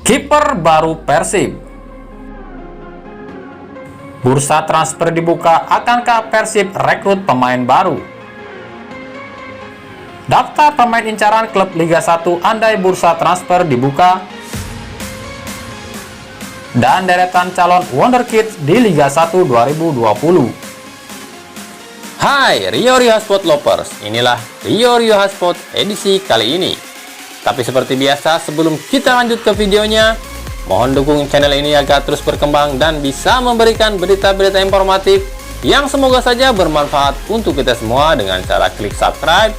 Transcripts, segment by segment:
Kiper baru Persib. Bursa transfer dibuka, akankah Persib rekrut pemain baru? Daftar pemain incaran klub Liga 1 andai bursa transfer dibuka. Dan deretan calon wonderkids di Liga 1 2020. Hai Rio Hotspot Lovers, inilah Rio Hotspot edisi kali ini. Tapi seperti biasa, sebelum kita lanjut ke videonya, mohon dukung channel ini agar terus berkembang dan bisa memberikan berita-berita informatif yang semoga saja bermanfaat untuk kita semua dengan cara klik subscribe,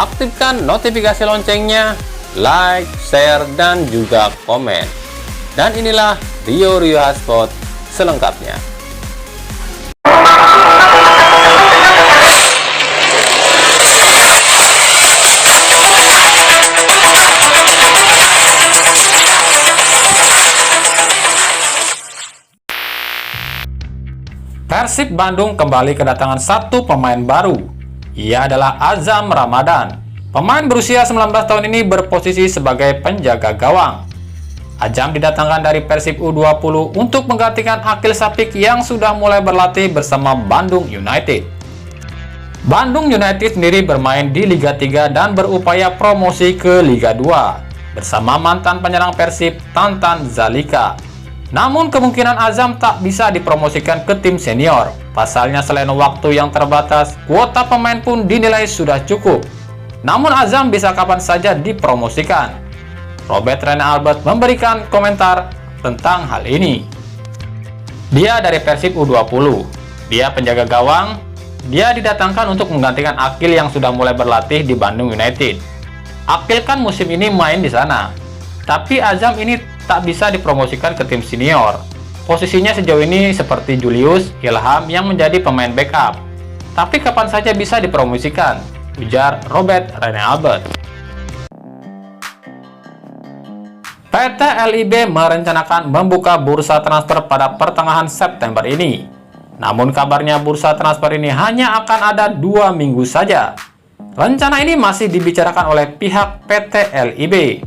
aktifkan notifikasi loncengnya, like, share, dan juga komen. Dan inilah Rio Hotspot selengkapnya. Persib Bandung kembali kedatangan satu pemain baru. Ia adalah Azam Ramadan. Pemain berusia 19 tahun ini berposisi sebagai penjaga gawang. Azam didatangkan dari Persib U20 untuk menggantikan Akil Sapik yang sudah mulai berlatih bersama Bandung United. Bandung United sendiri bermain di Liga 3 dan berupaya promosi ke Liga 2 bersama mantan penyerang Persib Tantan Zalika. Namun kemungkinan Azam tak bisa dipromosikan ke tim senior. Pasalnya selain waktu yang terbatas, kuota pemain pun dinilai sudah cukup. Namun Azam bisa kapan saja dipromosikan. Robert Rene Albert memberikan komentar tentang hal ini. Dia dari Persib U20. Dia penjaga gawang. Dia didatangkan untuk menggantikan Akil yang sudah mulai berlatih di Bandung United. Akil kan musim ini main di sana. Tapi Azam ini tak bisa dipromosikan ke tim senior. Posisinya sejauh ini seperti Julius, Ilham yang menjadi pemain backup. Tapi kapan saja bisa dipromosikan, ujar Robert Rene Albert. PT LIB merencanakan membuka bursa transfer pada pertengahan September ini. Namun kabarnya bursa transfer ini hanya akan ada 2 minggu saja. Rencana ini masih dibicarakan oleh pihak PT LIB.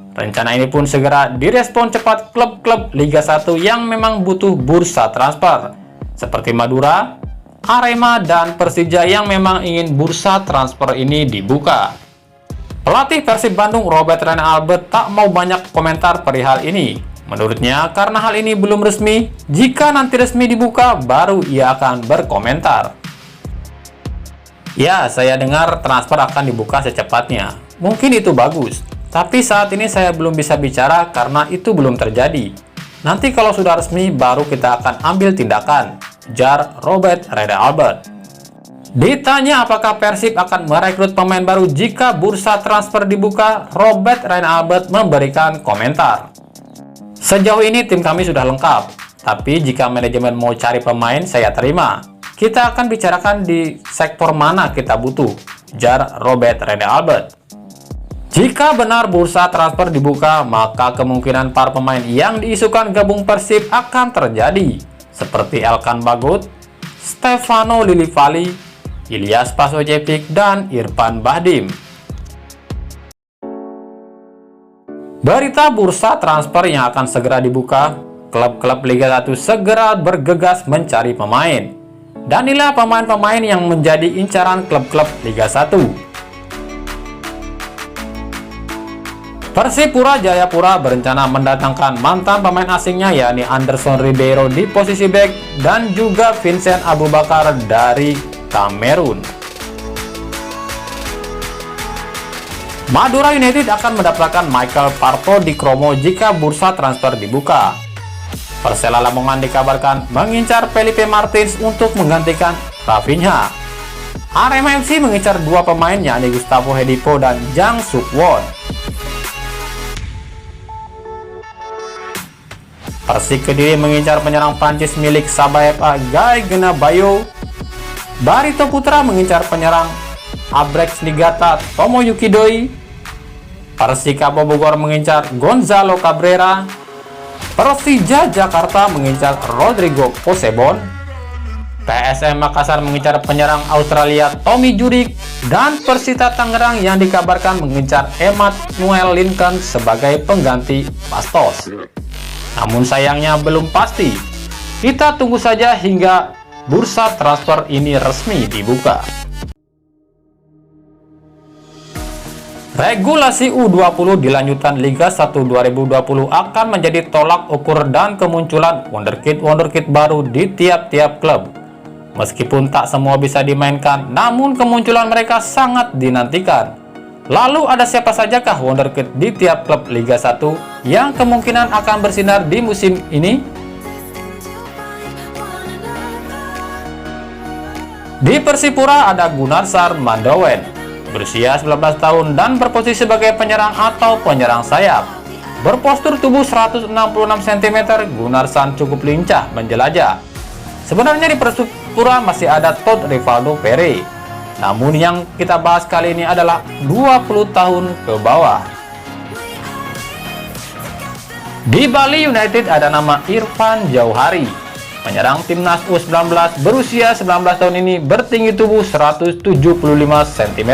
Rencana ini pun segera direspon cepat klub-klub Liga 1 yang memang butuh bursa transfer, seperti Madura, Arema, dan Persija yang memang ingin bursa transfer ini dibuka. Pelatih Persib Bandung Robert Rene Albert tak mau banyak komentar perihal ini. Menurutnya, karena hal ini belum resmi, jika nanti resmi dibuka, baru ia akan berkomentar. Ya, saya dengar transfer akan dibuka secepatnya. Mungkin itu bagus. Tapi saat ini saya belum bisa bicara karena itu belum terjadi. Nanti kalau sudah resmi baru kita akan ambil tindakan, ujar Robert Rene Albert. Ditanya apakah Persib akan merekrut pemain baru jika bursa transfer dibuka, Robert Rene Albert memberikan komentar. Sejauh ini tim kami sudah lengkap, tapi jika manajemen mau cari pemain saya terima. Kita akan bicarakan di sektor mana kita butuh, ujar Robert Rene Albert. Jika benar bursa transfer dibuka, maka kemungkinan para pemain yang diisukan gabung Persib akan terjadi, seperti Elkan Bagot, Stefano Lillivali, Ilyas Pasojevic, dan Irfan Bahdim. Berita bursa transfer yang akan segera dibuka, klub-klub Liga 1 segera bergegas mencari pemain. Dan inilah pemain-pemain yang menjadi incaran klub-klub Liga 1. Persipura Jayapura berencana mendatangkan mantan pemain asingnya yakni Anderson Ribeiro di posisi back dan juga Vincent Abubakar dari Kamerun. Madura United akan mendapatkan Michael Parto di Kromo jika bursa transfer dibuka. Persela Lamongan dikabarkan mengincar Felipe Martins untuk menggantikan Rafinha. Arema FC mengincar 2 pemain yakni Gustavo Hedipo dan Jang Suk-won. Persik Kediri mengincar penyerang Prancis milik Sabah FA Guy Genabayo. Barito Putra mengincar penyerang Abrex Niigata Tomoyuki Doi. Persikabo Bogor mengincar Gonzalo Cabrera. Persija Jakarta mengincar Rodrigo Posebon. PSM Makassar mengincar penyerang Australia Tommy Judik, dan Persita Tangerang yang dikabarkan mengincar Emmanuel Lincoln sebagai pengganti Bastos. Namun sayangnya belum pasti. Kita tunggu saja hingga bursa transfer ini resmi dibuka. Regulasi U20 dilanjutkan Liga 1 2020 akan menjadi tolak ukur dan kemunculan wonderkid baru di tiap-tiap klub. Meskipun tak semua bisa dimainkan, namun kemunculan mereka sangat dinantikan. Lalu ada siapa sajakah wonderkid di tiap klub Liga 1 yang kemungkinan akan bersinar di musim ini? Di Persipura ada Gunnarsar Mandowen, berusia 19 tahun dan berposisi sebagai penyerang atau penyerang sayap. Berpostur tubuh 166 cm, Gunnarsar cukup lincah menjelajah. Sebenarnya di Persipura masih ada Todd Rivaldo Pere. Namun yang kita bahas kali ini adalah 20 tahun ke bawah. Di Bali United ada nama Irfan Jauhari. Penyerang timnas U19 berusia 19 tahun ini bertinggi tubuh 175 cm.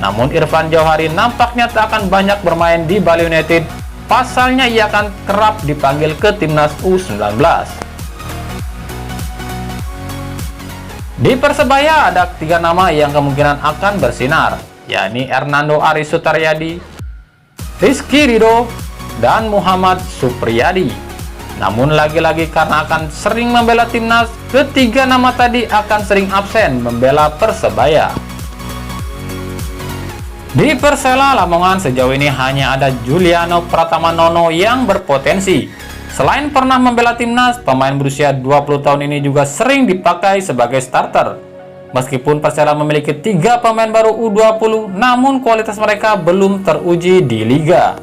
Namun Irfan Jauhari nampaknya tak akan banyak bermain di Bali United. Pasalnya ia akan kerap dipanggil ke timnas U19. Di Persebaya ada 3 nama yang kemungkinan akan bersinar, yakni Hernando Aris Sutaryadi, Rizky Ridho, dan Muhammad Supriyadi. Namun lagi-lagi karena akan sering membela timnas, ketiga nama tadi akan sering absen membela Persebaya. Di Persela Lamongan sejauh ini hanya ada Juliano Pratamanono yang berpotensi. Selain pernah membela timnas, pemain berusia 20 tahun ini juga sering dipakai sebagai starter. Meskipun Persela memiliki 3 pemain baru U20, namun kualitas mereka belum teruji di Liga.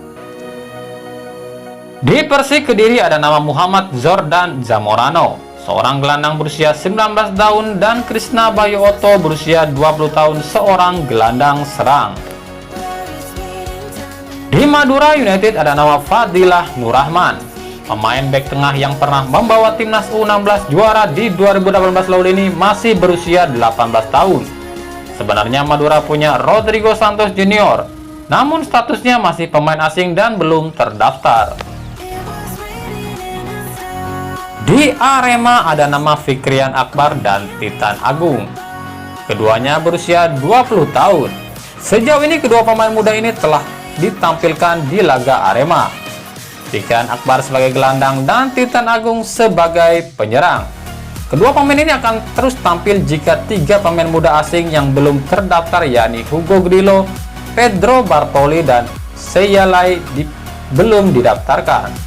Di Persik Kediri ada nama Muhammad Zordan Zamorano, seorang gelandang berusia 19 tahun, dan Krishna Bayu Oto berusia 20 tahun, seorang gelandang serang. Di Madura United ada nama Fadilah Nurrahman, pemain bek tengah yang pernah membawa timnas U16 juara di 2018 lalu ini masih berusia 18 tahun. Sebenarnya Madura punya Rodrigo Santos Junior, namun statusnya masih pemain asing dan belum terdaftar. Di Arema ada nama Fikrian Akbar dan Titan Agung. Keduanya berusia 20 tahun. Sejauh ini kedua pemain muda ini telah ditampilkan di laga Arema. Fikrian Akbar sebagai gelandang dan Titan Agung sebagai penyerang. Kedua pemain ini akan terus tampil jika 3 pemain muda asing yang belum terdaftar, yakni Hugo Grillo, Pedro Bartoli, dan Seyalai belum didaftarkan.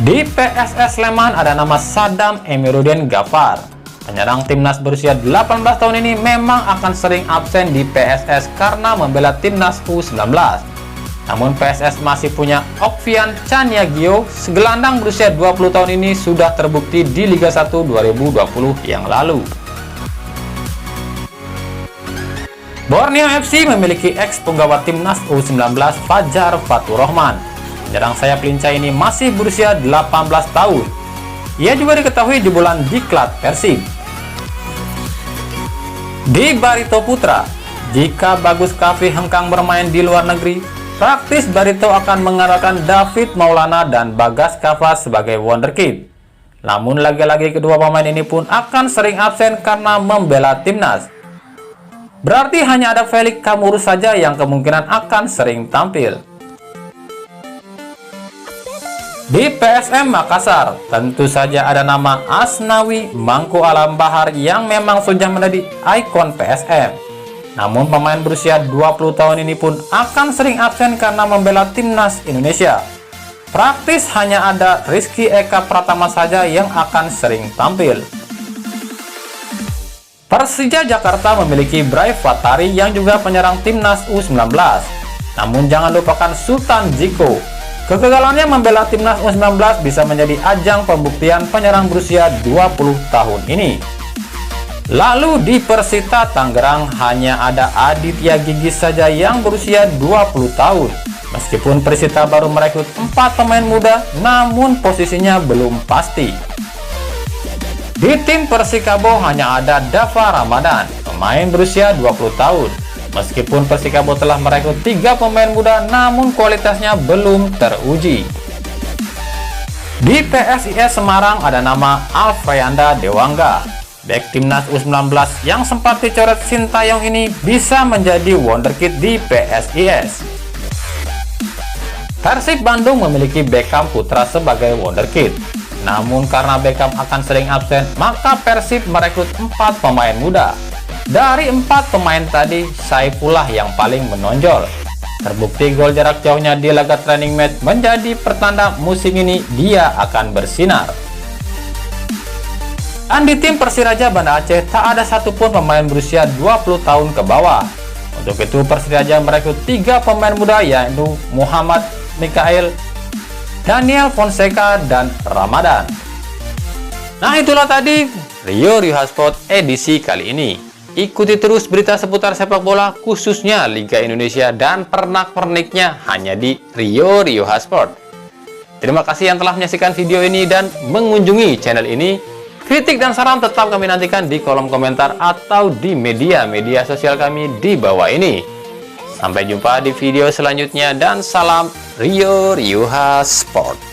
Di PSS Sleman ada nama Sadam Emiruddin Ghaffar. Penyerang timnas berusia 18 tahun ini memang akan sering absen di PSS karena membela timnas U19. Namun PSS masih punya Okvian Chaniagio, segelandang berusia 20 tahun ini sudah terbukti di Liga 1 2020 yang lalu. Borneo FC memiliki ex penggawa timnas U19 Fajar Faturrahman. Penyerang sayap lincah ini masih berusia 18 tahun. Ia juga diketahui jebolan Diklat Persib. Di Barito Putra, jika Bagus Kavi hengkang bermain di luar negeri, praktis Barito akan mengandalkan David Maulana dan Bagas Kava sebagai wonderkid. Namun lagi-lagi kedua pemain ini pun akan sering absen karena membela timnas. Berarti hanya ada Felix Kamuru saja yang kemungkinan akan sering tampil. Di PSM Makassar, tentu saja ada nama Asnawi Mangku Alam Bahar yang memang sudah menjadi ikon PSM. Namun pemain berusia 20 tahun ini pun akan sering absen karena membela timnas Indonesia. Praktis hanya ada Rizky Eka Pratama saja yang akan sering tampil. Persija Jakarta memiliki Bray Fatari yang juga penyerang timnas U19. Namun jangan lupakan Sultan Ziko. Kegagalannya membela timnas U19 bisa menjadi ajang pembuktian penyerang berusia 20 tahun ini. Lalu di Persita Tangerang hanya ada Aditya Gigis saja yang berusia 20 tahun. Meskipun Persita baru merekrut 4 pemain muda, namun posisinya belum pasti. Di tim Persikabo hanya ada Dava Ramadan, pemain berusia 20 tahun. Meskipun Persikabo telah merekrut 3 pemain muda, namun kualitasnya belum teruji. Di PSIS Semarang ada nama Alfreanda Dewangga. Bek timnas U19 yang sempat dicoret Sintayong ini bisa menjadi wonderkid di PSIS. Persib Bandung memiliki Beckham Putra sebagai wonderkid. Namun karena Beckham akan sering absen, maka Persib merekrut 4 pemain muda. Dari 4 pemain tadi, Saifullah yang paling menonjol. Terbukti gol jarak jauhnya di laga training match menjadi pertanda musim ini dia akan bersinar. Dan di tim Persiraja Banda Aceh tak ada satupun pemain berusia 20 tahun ke bawah. Untuk itu Persiraja merekrut 3 pemain muda, yaitu Muhammad Mikael, Daniel Fonseca, dan Ramadan. Nah, itulah tadi Rio Hotspot edisi kali ini. Ikuti terus berita seputar sepak bola, khususnya Liga Indonesia dan pernak-perniknya hanya di Rio Hotspot. Terima kasih yang telah menyaksikan video ini dan mengunjungi channel ini. Kritik dan saran tetap kami nantikan di kolom komentar atau di media sosial kami di bawah ini. Sampai jumpa di video selanjutnya dan salam Rio Hotspot.